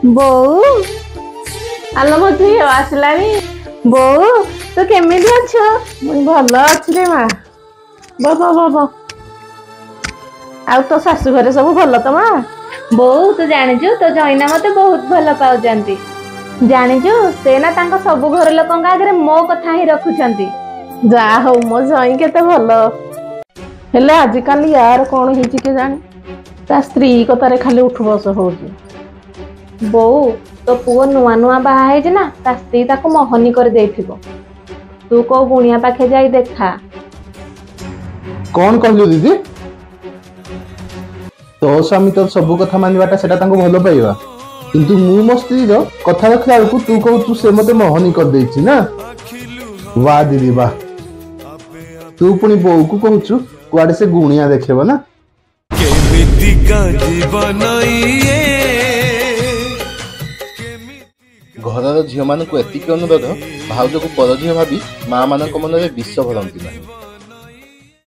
ବୋଉ ଆଲୋ ମୋ ଝିଅ ଆସିଲାଣି। ବୋଉ ତୁ କେମିତି ଅଛୁ? ମୁଁ ଭଲ ଅଛି ରେ ମା। ବ ଆଉ ତୋ ଶାଶୁ ଘରେ ସବୁ ଭଲ ତ ମା? ବୋଉ ତୁ ଜାଣିଛୁ ତୋ ଜଇନା ମତେ ବହୁତ ଭଲ ପାଉଛନ୍ତି। ଜାଣିଛୁ ସେ ନା ତାଙ୍କ ସବୁ ଘର ଲୋକଙ୍କ ଆଗରେ ମୋ କଥା ହିଁ ରଖୁଛନ୍ତି। ଯାହା ହଉ ମୋ ଜଇଁ କେତେ ଭଲ। ହେଲେ ଆଜିକାଲି ୟାର କଣ ହେଇଛି କେଜାଣି? ତା ସ୍ତ୍ରୀ କଥାରେ ଖାଲି ଉଠୁ ବସ ହଉଛି। ବୋଉ ତୋ ପୁଅ ନୂଆ ନୂଆ ବାହା ହେଇଛି ନା, ତା ସ୍ତ୍ରୀ ତାକୁ ମହନୀ କରିଦେଇଥିବ। ତୁ କୋଉ ଗୁଣିଆ ପାଖେ ଯାଇ ଦେଖା। କଣ କହିଲୁ ଦିଦି? ତୋ ସ୍ୱାମୀ ତ ସବୁ କଥା ମାନିବାଟା ସେଟା ତାଙ୍କୁ ଭଲ ପାଇବା, କିନ୍ତୁ ମୁଁ ମୋ ସ୍ତ୍ରୀର କଥା ରଖିଲା ବେଳକୁ ତୁ କହୁଛୁ ସେ ମତେ ମହନୀ କରିଦେଇଛି ନା। ବା ଦିଦି ବା, ତୁ ପୁଣି ବୋଉକୁ କହୁଛୁ କୁଆଡେ ସେ ଗୁଣିଆ ଦେଖେଇବ ନା। ଘରର ଝିଅ ମାନଙ୍କୁ ଏତିକି ଅନୁରୋଧ, ଭାଉଜକୁ ପର ଝିଅ ଭାବି ମା ମାନଙ୍କ ମନରେ ବିଷ ଭରନ୍ତି ନାହିଁ।